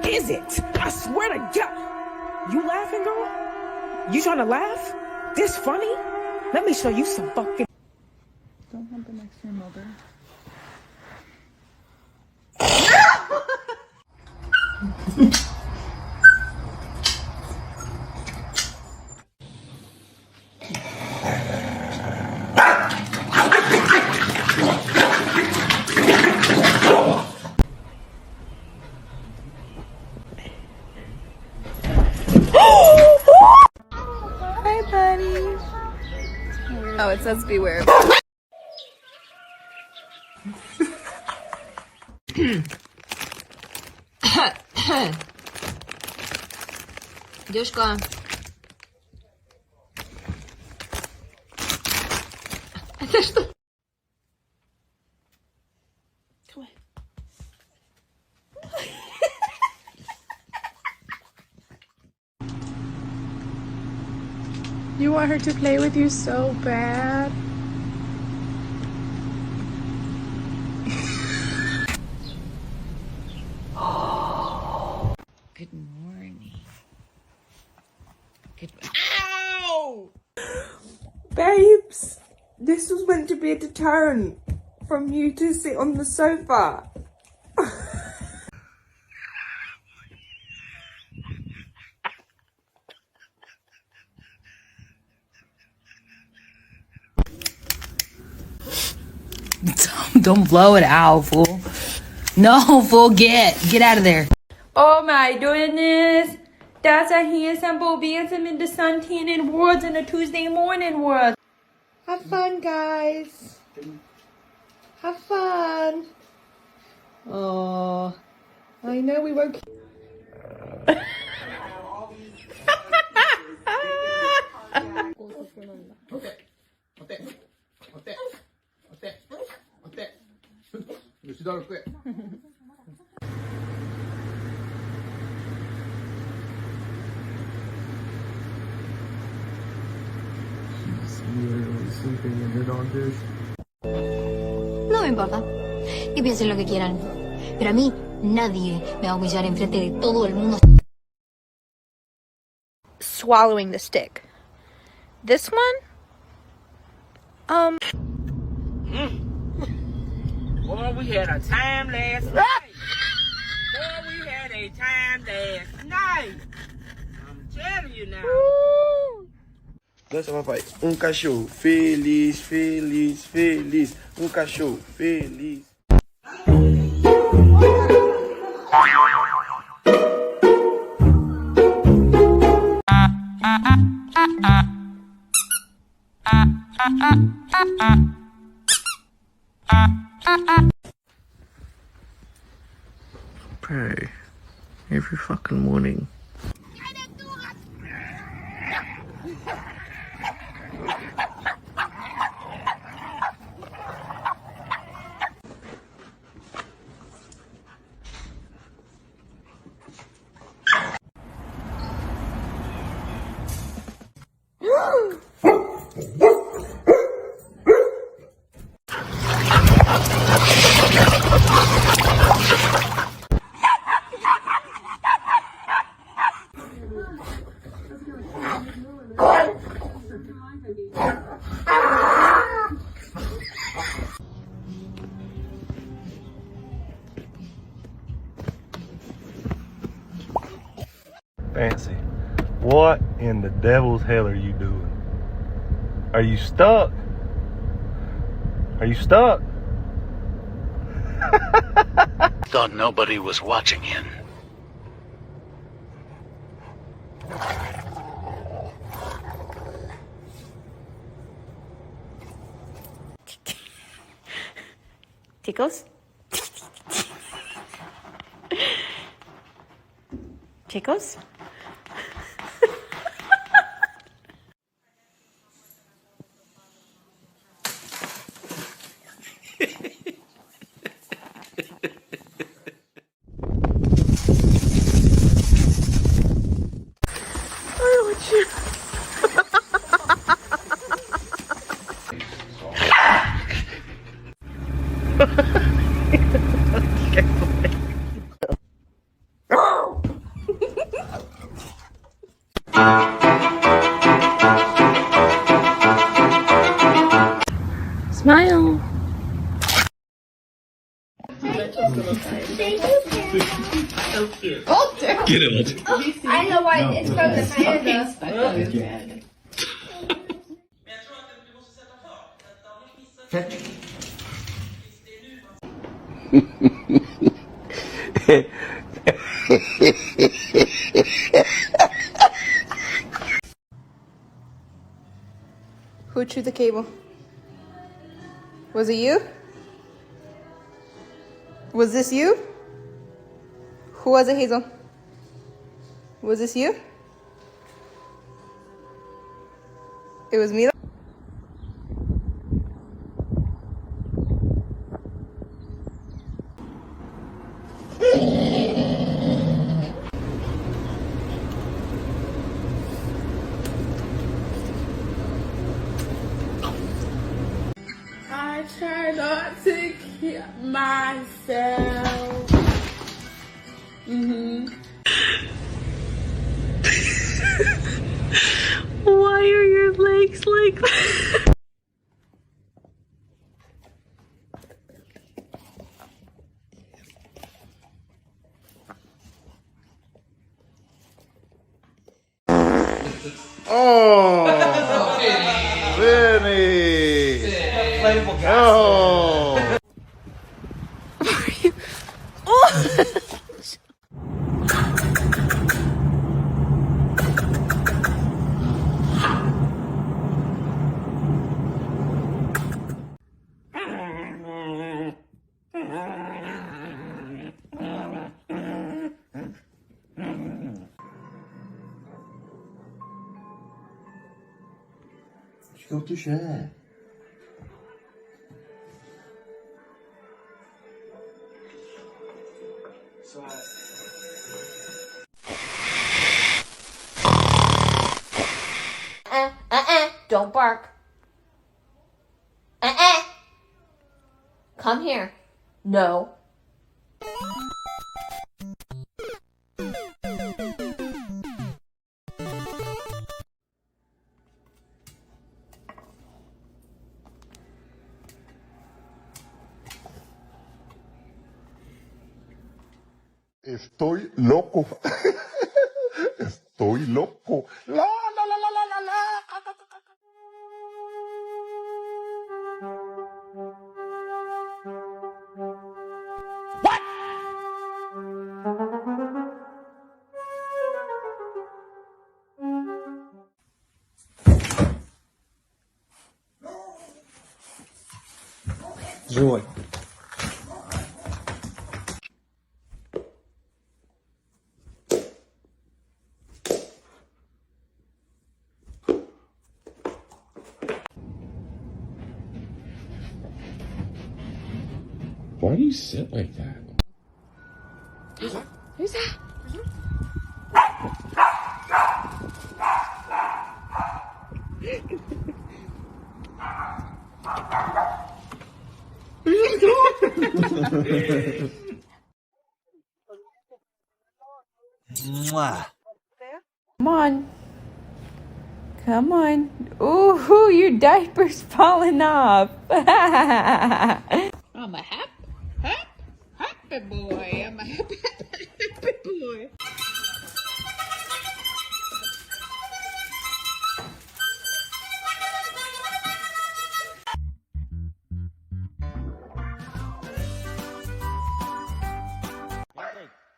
Is it? I swear to God. You laughing, girl? You trying to laugh? This funny? Let me show you some fucking... Don't hump it next to your mother. Hi, buddy. Oh, it says beware. Девушка. Это что? You want her to play with you so bad. Good morning. Good. Ow! Babes, this was meant to be a deterrent from you to sit on the sofa. Don't blow it out, fool. No, fool, get out of there. Oh my goodness. That's a handsome boy dancing in the sun tanning world in a Tuesday morning world. Have fun, guys. Have fun. Oh, I know we won't. No me importa. Que piensen lo que quieran. Pero a mí nadie me va a humillar enfrente de todo el mundo. Swallowing the stick. This one? Boy, we had a time last night. Boy, we had a time last night. I'm telling you now. Dança, papai. Cachorro feliz, feliz, feliz. Cachorro feliz. Pray every fucking morning. Fancy, what in the devil's hell are you doing? Are you stuck? Are you stuck? Thought nobody was watching him. Chicos? Chicos? Smile. Get him. I know why it's from the panda. Who chewed the cable? Was it you? Was this you? Who was it, Hazel? Was this you? It was me. I try not to kill myself. Why are your legs like that? Oh, Vinny. Oh. Şurada şey. Don't bark. Come here. No. Estoy loco. Estoy loco. La, la, la, la, la, la, la. Joy. Why do you sit like that? Who's that? Come on. Come on. Ooh, your diaper's falling off. I'm a happy boy. I'm a happy boy.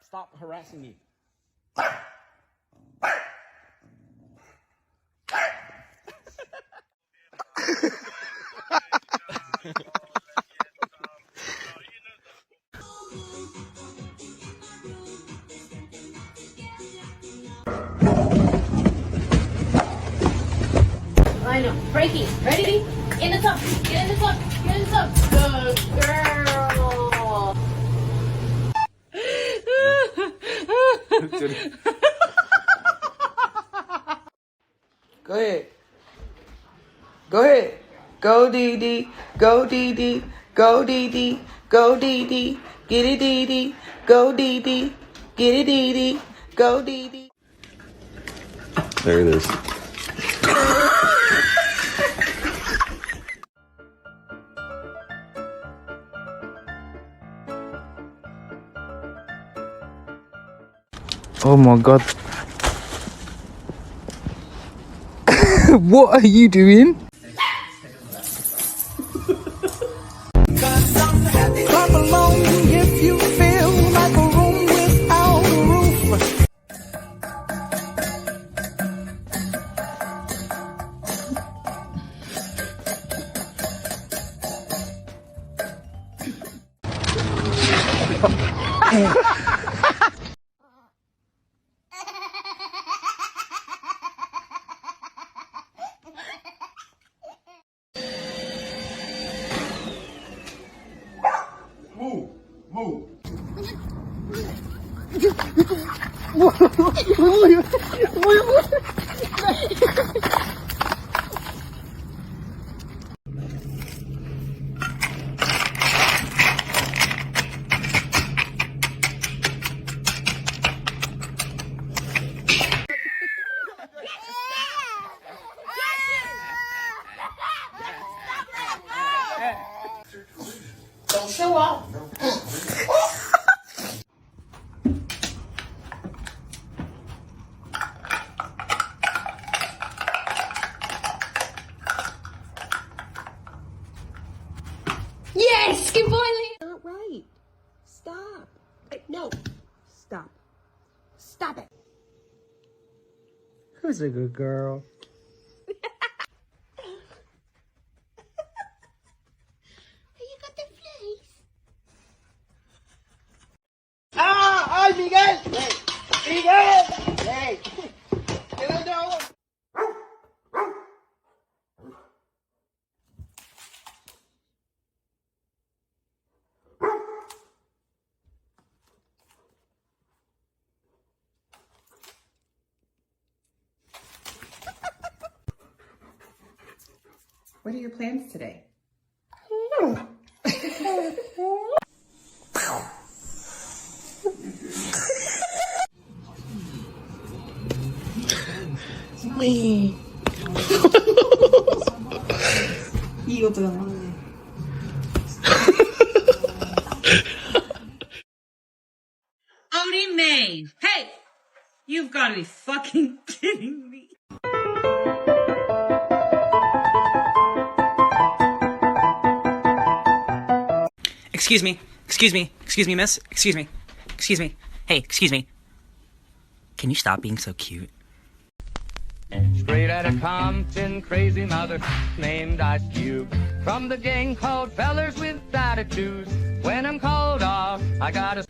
Stop harassing me. I know. Frankie, ready? In the tub. Get in the tub. Get in the tub. Good girl. Go ahead. Go ahead. Go Dee Dee, go Dee Dee, go Dee Dee, go Dee Dee, get it Dee Dee, go Dee Dee, get it Dee Dee, go Dee Dee. There it is. Oh my god. What are you doing? Clap along if you feel like a room without a roof. Move, move. Don't show off. Yes, good boy, Lee. Not right. Stop. No. Stop. Stop it. Who's a good girl? You got the fleas. ¡Ay, Miguel! ¡Miguel! ¡Hey! ¿Qué dónde vamos? What are your plans today? 이것도 나왔네. Odie May. Hey, you've got to be fucking kidding me. Excuse me, miss. Excuse me. Hey, excuse me. Can you stop being so cute? Straight out of Compton, crazy mother named Ice Cube. From the gang called Fellers with Attitudes. When I'm called off, I gotta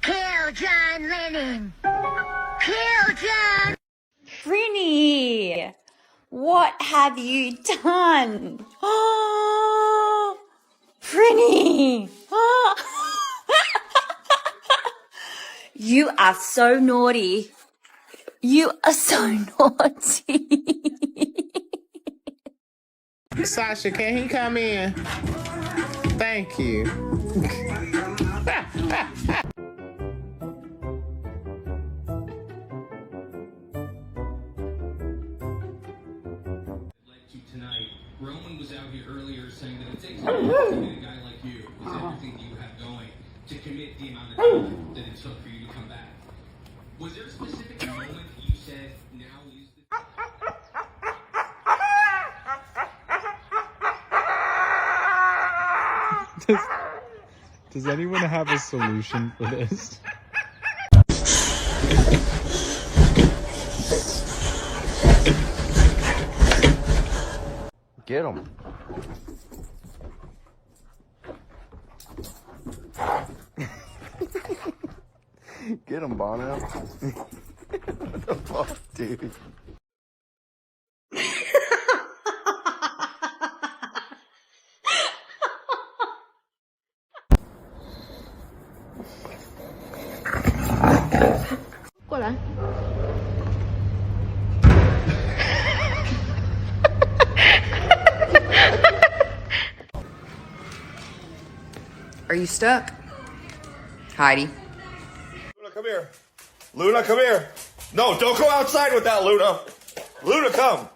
Kill John Lennon. Kill John. Brinny, what have you done? Oh, Brinny. Oh. You are so naughty. You are so naughty. Sasha, can he come in? Thank you. Tonight, Roman was out here earlier saying that it takes a lot to meet a guy like you with everything you have going to commit the amount of time that it took for you to come back. Was there a specific moment you said, now is the... Does anyone have a solution for this? Get him. Get him, Bono. What the fuck, dude? Hola. Are you stuck? Heidi. Luna, come here. Luna, come here. No, don't go outside with that, Luna. Luna, come.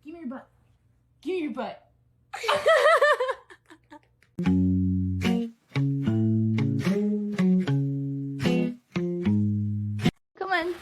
Give me your butt. Give me your butt. Come on.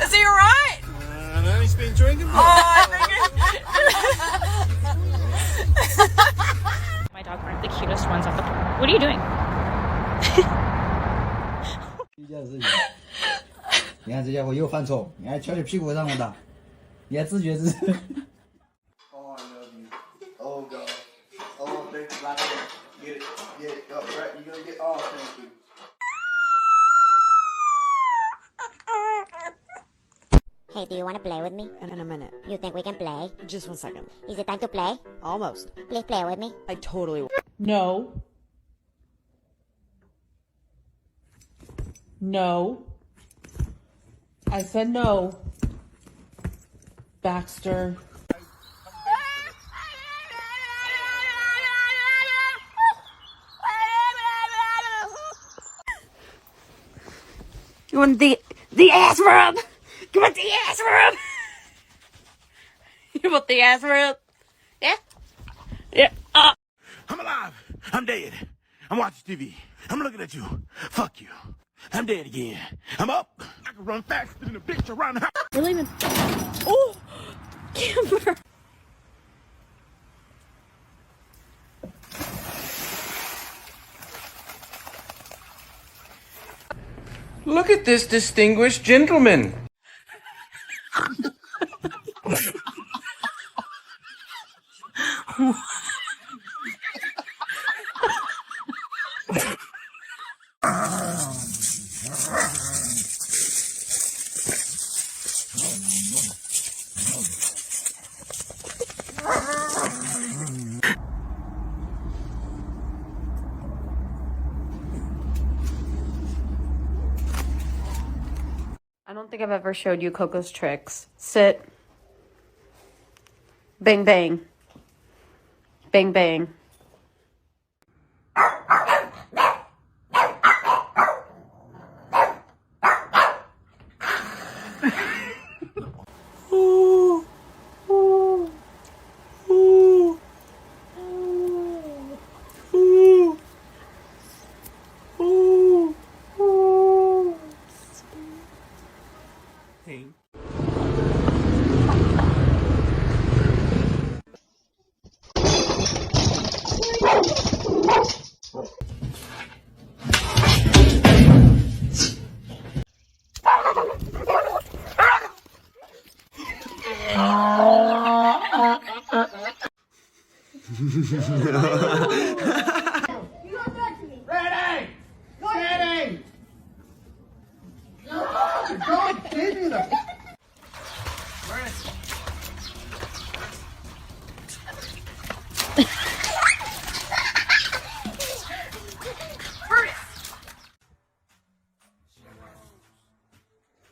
Is he alright? No, he's been drinking. My dog aren't the cutest ones off the. What are you doing? 你看这家伙又犯错，你还敲你屁股让我打，你还自觉自。Oh, I love you. Oh, God. Oh, thank you. Get it. Get it. Up, right? You're going to get off. Thank you. Hey, do you want to play with me? In a minute. You think we can play? Just 1 second. Is it time to play? Almost. Please play with me. I totally. No. No. I said no. Baxter. You want the ass rub? You want the ass rub? You want the ass rub? Yeah? Yeah. I'm alive. I'm dead. I'm watching TV. I'm looking at you. Fuck you. I'm dead again. I'm up. I can run faster than a bitch around the house. We're leaving. Oh! Camper! Look at this distinguished gentleman. I don't think I've ever showed you Coco's tricks. Sit. Bang, bang. Bang, bang. Ready! Ready! God, give me the...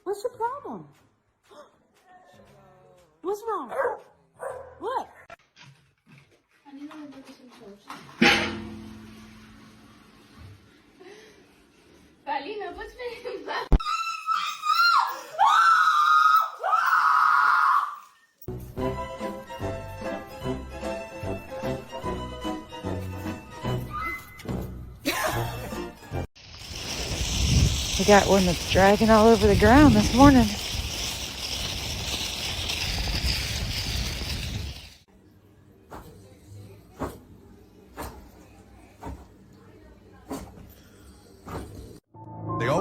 What's your problem? What's wrong? What? Valina, what's been We got one that's dragging all over the ground this morning.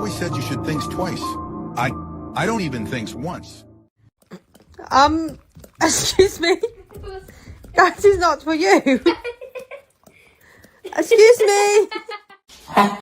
always said you should think twice. I don't even think once. Excuse me. That is not for you. Excuse me.